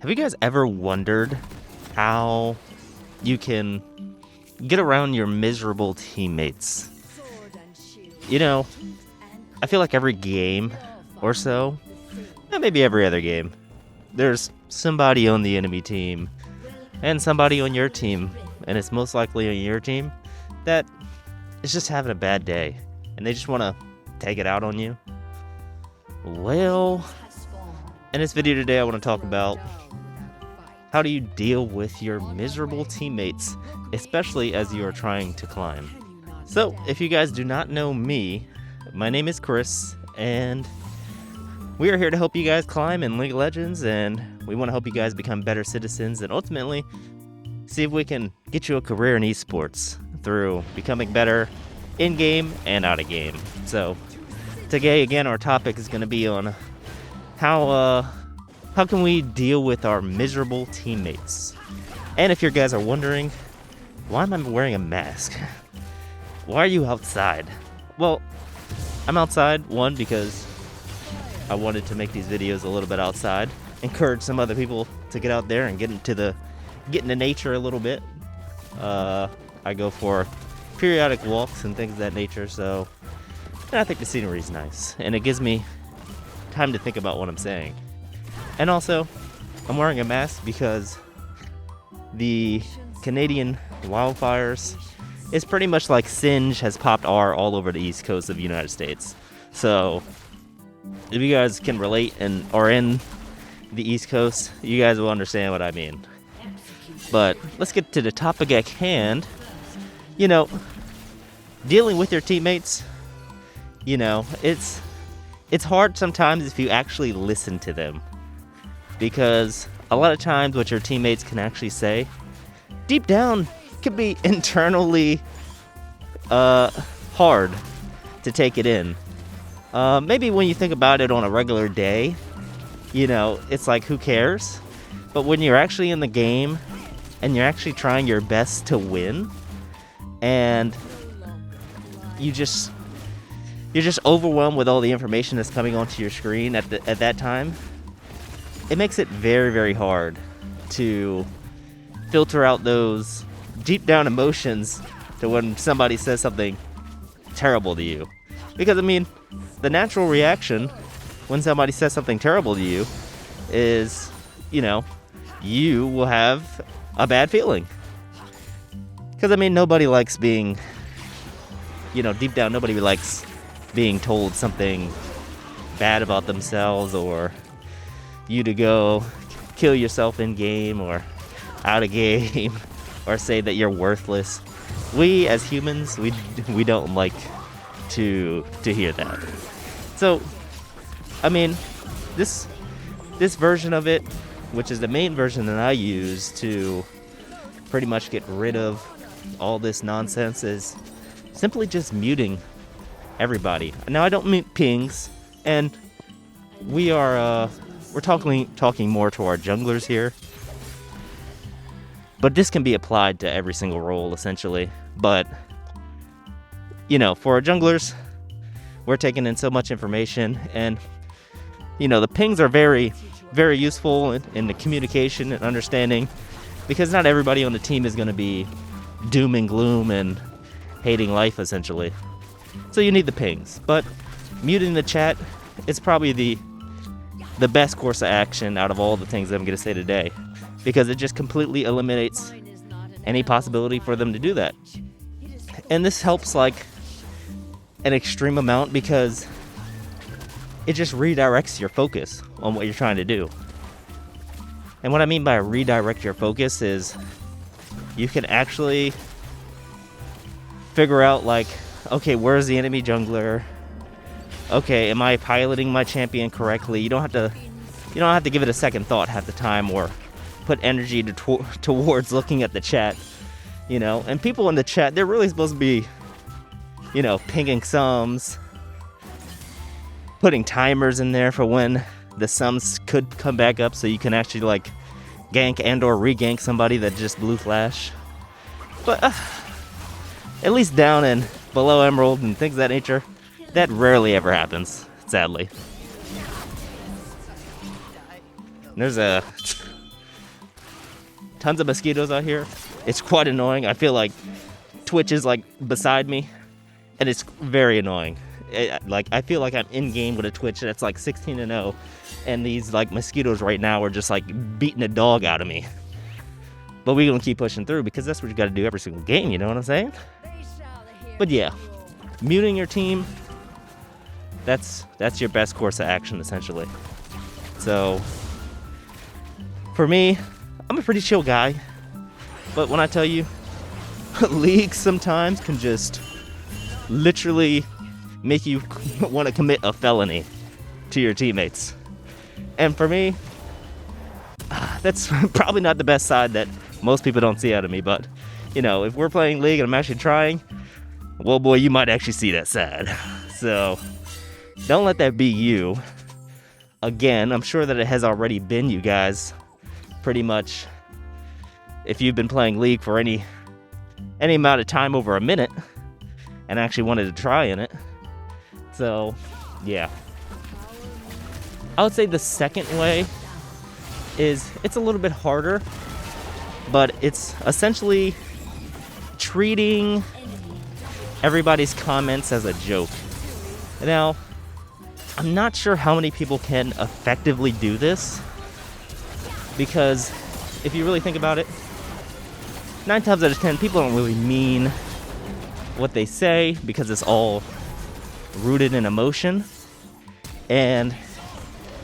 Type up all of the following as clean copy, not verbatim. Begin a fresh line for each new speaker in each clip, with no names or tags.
Have you guys ever wondered how you can get around your miserable teammates? You know, I feel like every game or so, maybe every other game, there's somebody on the enemy team and somebody on your team, and it's most likely on your team, that is just having a bad day and they just want to take it out on you. Well, in this video today, I want to talk about how do you deal with your miserable teammates, especially as you are trying to climb. So, if you guys do not know me, my name is Chris, and we are here to help you guys climb in League of Legends, and we want to help you guys become better citizens, and ultimately, see if we can get you a career in esports through becoming better in-game and out-of-game. So, today, again, our topic is going to be on how can we deal with our miserable teammates? And if you guys are wondering, why am I wearing a mask? Why are you outside? Well, I'm outside, one, because I wanted to make these videos a little bit outside, encourage some other people to get out there and get into nature a little bit. I go for periodic walks and things of that nature, so I think the scenery is nice, and it gives me time to think about what I'm saying. And also, I'm wearing a mask because the Canadian wildfires is pretty much like Singe has popped R all over the east coast of the United States. So, if you guys can relate and are in the east coast, you guys will understand what I mean. But let's get to the topic at hand. You know, dealing with your teammates, you know, it's hard sometimes if you actually listen to them. Because a lot of times what your teammates can actually say, deep down, can be internally hard to take it in. Maybe when you think about it on a regular day, you know, it's like, who cares? But when you're actually in the game and you're actually trying your best to win, and you're just overwhelmed with all the information that's coming onto your screen at that time, it makes it very, very hard to filter out those deep down emotions to when somebody says something terrible to you. Because, I mean, the natural reaction when somebody says something terrible to you is, you know, you will have a bad feeling. Because, I mean, nobody likes being, you know, deep down, nobody likes being told something bad about themselves, or you to go kill yourself in game or out of game, or say that you're worthless. We as humans, we don't like to hear that. So, I mean, this version of it, which is the main version that I use to pretty much get rid of all this nonsense, is simply just muting everybody. Now, I don't mean pings, and we're talking more to our junglers here, but this can be applied to every single role essentially. But you know, for our junglers, we're taking in so much information, and you know, the pings are very, very useful in the communication and understanding, because not everybody on the team is going to be doom and gloom and hating life essentially. So you need the pings, but muting the chat is probably the best course of action out of all the things that I'm going to say today, because it just completely eliminates any possibility for them to do that. And this helps like an extreme amount, because it just redirects your focus on what you're trying to do. And what I mean by redirect your focus is you can actually figure out, like, okay, where's the enemy jungler? Okay, am I piloting my champion correctly? You don't have to give it a second thought half the time, or put energy towards looking at the chat, you know. And people in the chat, they're really supposed to be, you know, pinging sums, putting timers in there for when the sums could come back up, so you can actually like gank and or re-gank somebody that just blue flash. But at least down and below Emerald and things of that nature, that rarely ever happens, sadly. There's a tons of mosquitoes out here. It's quite annoying. I feel like Twitch is like beside me, and it's very annoying. Like I feel like I'm in game with a Twitch that's like 16-0, and these like mosquitoes right now are just like beating the dog out of me. But we're gonna keep pushing through because that's what you gotta do every single game, you know what I'm saying? But yeah, muting your team, that's your best course of action essentially. So for me, I'm a pretty chill guy, but when I tell you, League sometimes can just literally make you want to commit a felony to your teammates. And for me, that's probably not the best side that most people don't see out of me, but you know, if we're playing League and I'm actually trying, well boy, you might actually see that side. So don't let that be you. Again, I'm sure that it has already been you guys pretty much if you've been playing League for any amount of time over a minute and actually wanted to try in it. So yeah, I would say the second way is it's a little bit harder, but it's essentially treating everybody's comments as a joke. Now, I'm not sure how many people can effectively do this, because if you really think about it, 9 times out of 10, people don't really mean what they say because it's all rooted in emotion. And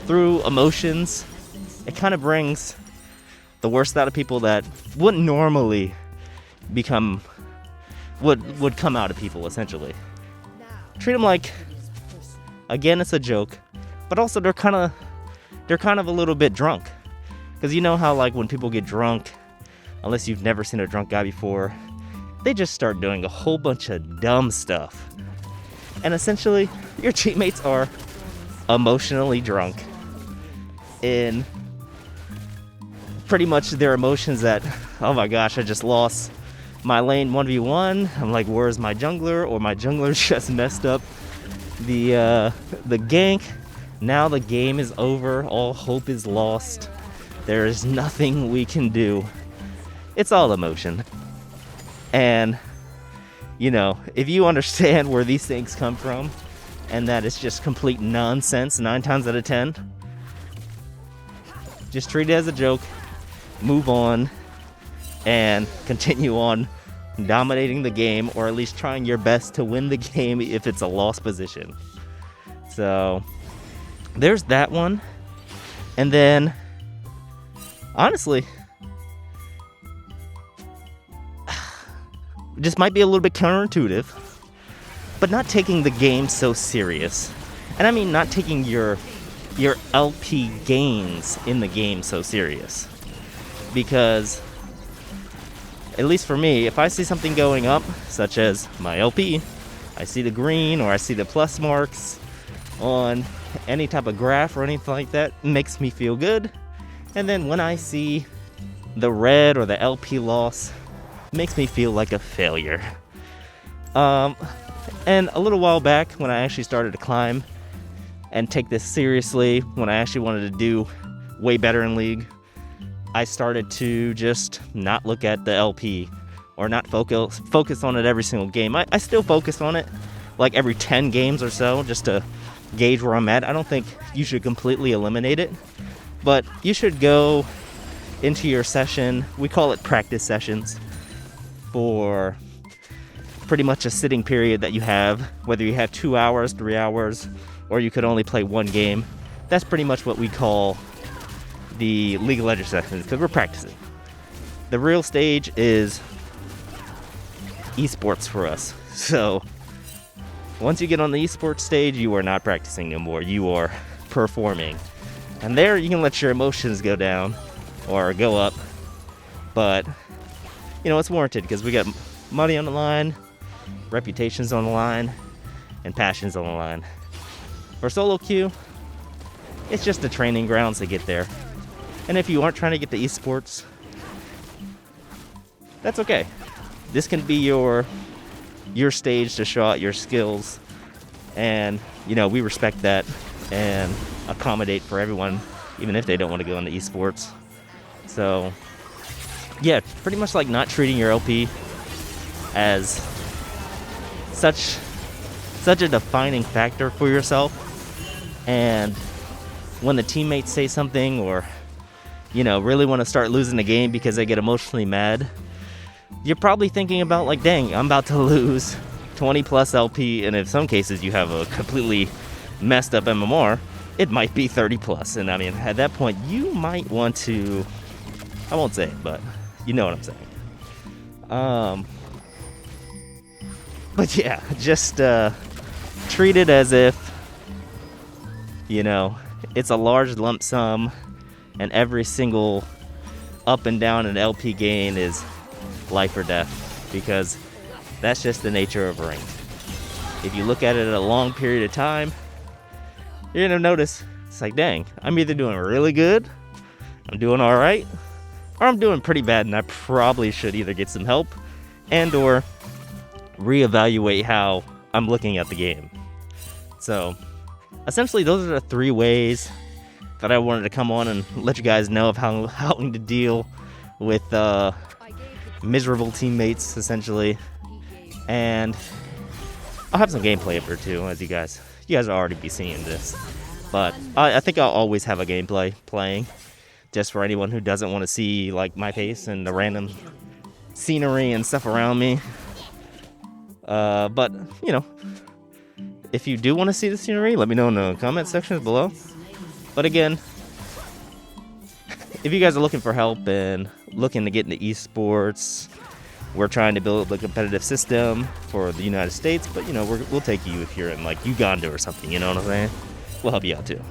through emotions, it kind of brings the worst out of people that wouldn't normally would come out of people essentially. Treat them like, again, it's a joke, but also they're kind of a little bit drunk. Because you know how like when people get drunk, unless you've never seen a drunk guy before, they just start doing a whole bunch of dumb stuff. And essentially, your teammates are emotionally drunk in pretty much their emotions that, oh my gosh, I just lost my lane 1v1. I'm like, where's my jungler? Or my jungler just messed up the gank. Now the game is over. All hope is lost. There is nothing we can do. It's all emotion. And, you know, if you understand where these things come from and that it's just complete nonsense 9 times out of 10, just treat it as a joke, move on, and continue on dominating the game, or at least trying your best to win the game if it's a lost position. So there's that one. And then honestly, this might be a little bit counterintuitive, but not taking the game so serious. And I mean not taking your LP gains in the game so serious. Because at least for me, if I see something going up, such as my LP, I see the green or I see the plus marks on any type of graph or anything like that, it makes me feel good. And then when I see the red or the LP loss, it makes me feel like a failure. And a little while back, when I actually started to climb and take this seriously, when I actually wanted to do way better in League, I started to just not look at the LP or not focus on it every single game. I still focus on it like every 10 games or so just to gauge where I'm at. I don't think you should completely eliminate it, but you should go into your session, we call it practice sessions, for pretty much a sitting period that you have, whether you have 2 hours, 3 hours, or you could only play 1 game. That's pretty much what we call the League of Legends sessions, because we're practicing. The real stage is esports for us. So once you get on the esports stage, you are not practicing no more. You are performing. And there you can let your emotions go down or go up. But, you know, it's warranted because we got money on the line, reputations on the line, and passions on the line. For solo queue, it's just the training grounds to get there. And if you aren't trying to get to esports, that's okay. This can be your stage to show out your skills. And, you know, we respect that and accommodate for everyone, even if they don't want to go into esports. So, yeah, pretty much like not treating your LP as such a defining factor for yourself. And when the teammates say something, or really want to start losing the game because they get emotionally mad, you're probably thinking about like, dang, I'm about to lose 20 plus LP, and in some cases you have a completely messed up MMR, it might be 30 plus. And I mean, at that point you might want to, I won't say it, but you know what I'm saying. But yeah, just treat it as if it's a large lump sum, and every single up and down in LP gain is life or death, because that's just the nature of ranked. If you look at it at a long period of time, you're gonna notice it's like, dang, I'm either doing really good, I'm doing all right, or I'm doing pretty bad, and I probably should either get some help and or reevaluate how I'm looking at the game. So essentially those are the 3 ways that I wanted to come on and let you guys know of how to deal with miserable teammates, essentially. And I'll have some gameplay of it too, as you guys will already be seeing this. But I think I'll always have a gameplay playing, just for anyone who doesn't want to see like my face and the random scenery and stuff around me. But if you do want to see the scenery, let me know in the comment sections below. But again, if you guys are looking for help and looking to get into esports, we're trying to build a competitive system for the United States, but we'll take you if you're in like Uganda or something, you know what I'm saying? We'll help you out too.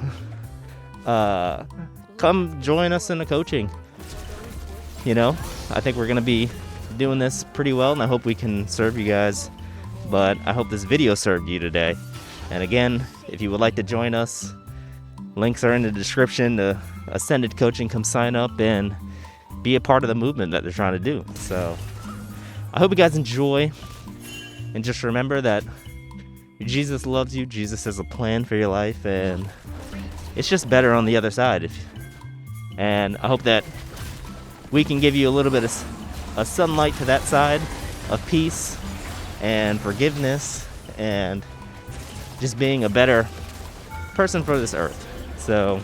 Come join us in the coaching. I think we're gonna be doing this pretty well, and I hope we can serve you guys. But I hope this video served you today. And again, if you would like to join us, links are in the description to Ascended Coaching. Come sign up and be a part of the movement that they're trying to do. So I hope you guys enjoy, and just remember that Jesus loves you. Jesus has a plan for your life, and it's just better on the other side. And I hope that we can give you a little bit of sunlight to that side of peace and forgiveness, and just being a better person for this earth. So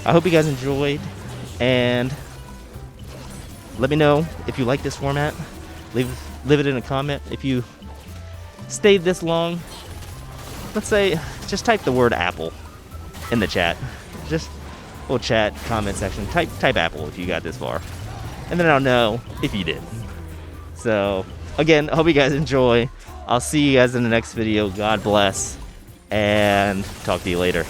I hope you guys enjoyed, and let me know if you like this format. Leave it in a comment. If you stayed this long, let's say, just type the word Apple in the chat. Just we'll chat comment section. Type Apple if you got this far, and then I'll know if you did. So again, I hope you guys enjoy. I'll see you guys in the next video. God bless, and talk to you later.